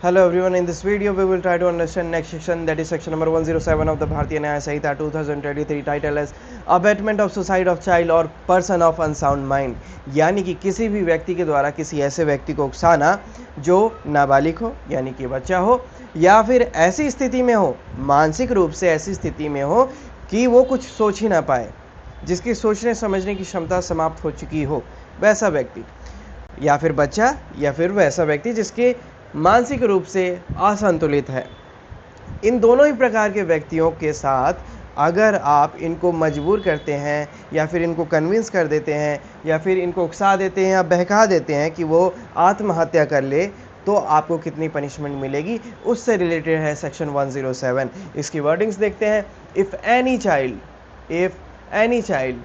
Hello everyone, in this video we will try to understand next section, that is section number 107 of the Bharatiya Nyaya Samhita 2023, title as abetment of suicide of child और person of unsound mind, यानी कि किसी भी व्यक्ति के द्वारा किसी ऐसे व्यक्ति को उकसाना जो नाबालिग हो यानी कि बच्चा हो, या फिर ऐसी स्थिति में हो, मानसिक रूप से ऐसी स्थिति में हो कि वो कुछ सोच ही ना पाए, जिसकी सोचने समझने की क्षमता समाप्त हो चुकी हो, वैसा व्यक्ति, या फिर बच्चा, या फिर वैसा व्यक्ति जिसके मानसिक रूप से असंतुलित है। इन दोनों ही प्रकार के व्यक्तियों के साथ अगर आप इनको मजबूर करते हैं या फिर इनको कन्विंस कर देते हैं या फिर इनको उकसा देते हैं या बहका देते हैं कि वो आत्महत्या कर ले, तो आपको कितनी पनिशमेंट मिलेगी, उससे रिलेटेड है सेक्शन 107। इसकी वर्डिंग्स देखते हैं। If any child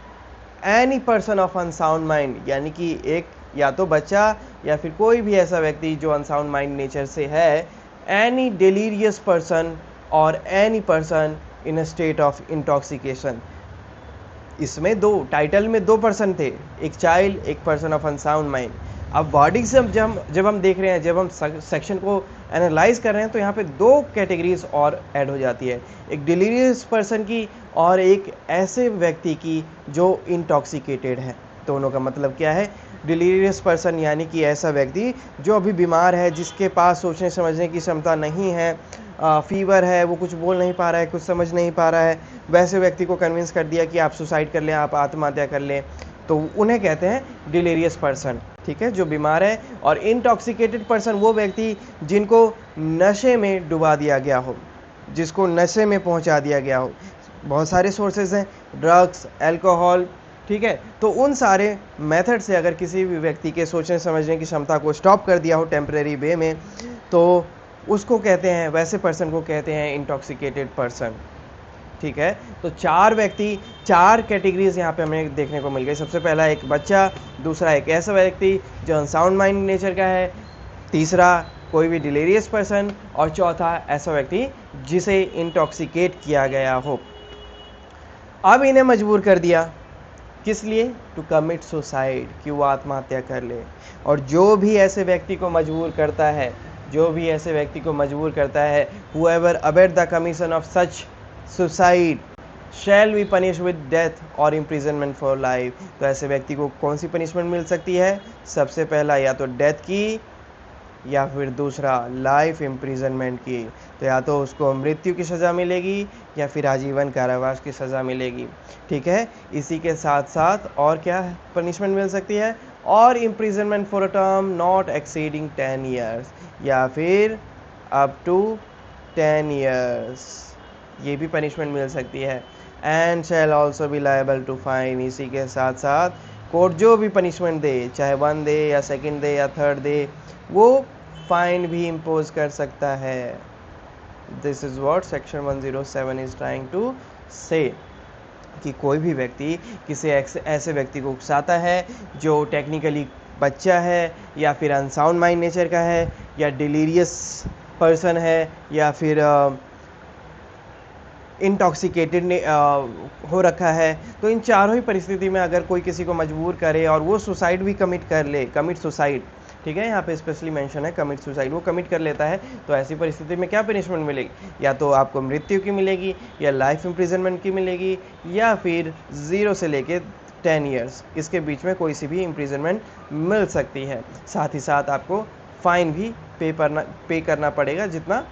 any person of unsound mind, यानी कि एक या तो बच्चा या फिर कोई भी ऐसा व्यक्ति जो अनसाउंड माइंड नेचर से है, एनी डिलीरियस पर्सन और any person in a state of intoxication. इसमें दो टाइटल में दो पर्सन थे, एक चाइल्ड, एक पर्सन ऑफ अनसाउंड माइंड। अब वर्डिंग से जब हम देख रहे हैं, जब हम सेक्शन को एनालाइज कर रहे हैं, तो यहाँ पे दो कैटेगरीज और ऐड हो जाती है, एक डिलीरियस पर्सन की और एक ऐसे व्यक्ति की जो इंटॉक्सिकेटेड है। दोनों का मतलब क्या है? डिलीरियस पर्सन यानी कि ऐसा व्यक्ति जो अभी बीमार है, जिसके पास सोचने समझने की क्षमता नहीं है, फीवर है, वो कुछ बोल नहीं पा रहा है, कुछ समझ नहीं पा रहा है, वैसे व्यक्ति को कन्विंस कर दिया कि आप सुसाइड कर लें, आप आत्महत्या कर लें, तो उन्हें कहते हैं डिलीरियस पर्सन, ठीक है, जो बीमार है। और इंटॉक्सिकेटेड पर्सन वो व्यक्ति जिनको नशे में डुबा दिया गया हो, जिसको नशे में पहुंचा दिया गया हो। बहुत सारे सोर्सेज हैं, ड्रग्स, अल्कोहल, ठीक है। तो उन सारे मेथड से अगर किसी भी व्यक्ति के सोचने समझने की क्षमता को स्टॉप कर दिया हो टेम्परेरी वे में, तो उसको कहते हैं, वैसे पर्सन को कहते हैं इंटॉक्सिकेटेड पर्सन, ठीक है। तो चार कैटेगरीज यहाँ पे हमें देखने को मिल गई। सबसे पहला एक बच्चा, दूसरा एक ऐसा व्यक्ति जो अनसाउंड माइंड नेचर का है, तीसरा कोई भी डिलीरियस पर्सन, और चौथा ऐसा व्यक्ति जिसे इंटॉक्सिकेट किया गया हो। अब इन्हें मजबूर कर दिया, किस लिए? टू कमिट सुसाइड, कि वो आत्महत्या कर ले। और जो भी ऐसे व्यक्ति को मजबूर करता है, whoever abet the commission of such suicide shall be punished with death or imprisonment for life। तो ऐसे व्यक्ति को कौन सी पनिशमेंट मिल सकती है? सबसे पहला या तो डेथ की, या फिर दूसरा लाइफ इम्प्रिजनमेंट की। तो या तो उसको मृत्यु की सज़ा मिलेगी या फिर आजीवन कारावास की सज़ा मिलेगी, ठीक है। इसी के साथ साथ और क्या पनिशमेंट मिल सकती है? और imprisonment for a term not exceeding 10 years, या फिर अप टू 10 ईयर्स, ये भी पनिशमेंट मिल सकती है। And shall also be liable to fine. इसी के साथ साथ कोर्ट जो भी पनिशमेंट दे, चाहे 1 दे या 2nd दे या 3rd दे, वो फाइन भी इम्पोज कर सकता है। This is what section 107 is trying to say, कि कोई भी व्यक्ति किसी ऐसे व्यक्ति को उकसाता है जो टेक्निकली बच्चा है, या फिर अनसाउंड माइंड नेचर का है, या डिलीरियस पर्सन है, या फिर इंटॉक्सिकेटेड हो रखा है, तो इन चारों ही परिस्थिति में अगर कोई किसी को मजबूर करे और वो सुसाइड भी कमिट कर ले, कमिट सुसाइड, ठीक है, यहाँ पे स्पेशली मेंशन है कमिट सुसाइड, वो कमिट कर लेता है, तो ऐसी परिस्थिति में क्या पनिशमेंट मिलेगी? या तो आपको मृत्यु की मिलेगी, या लाइफ इम्प्रिजनमेंट की मिलेगी, या फिर 0 से लेके 10 ईयर्स, इसके बीच में कोई सी भी इम्प्रिजनमेंट मिल सकती है। साथ ही साथ आपको फाइन भी पे करना पड़ेगा जितना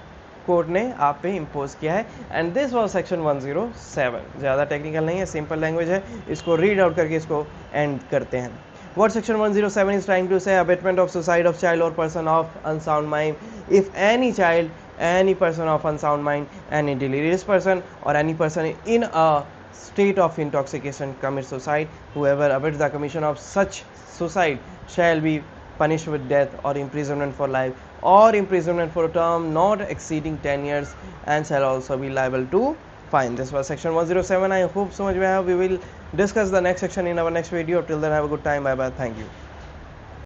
कोर्ट ने आप पे इम्पोज किया है। And this was section 107। ज़्यादा टेक्निकल नहीं है, सिंपल लैंग्वेज है, इसको रीड आउट करके इसको एंड करते हैं। What section 107 is trying to say? Abatement of suicide of child or person of unsound mind. If any child, any person of unsound mind, any delirious person or any person in a state of intoxication commits suicide, whoever abets the commission of such suicide shall be punished with death or imprisonment for life or imprisonment for a term not exceeding 10 years and shall also be liable to fine. This was section 107. I hope समझ में आया. We will discuss the next section in our next video. Till then, have a good time. Bye bye. Thank you.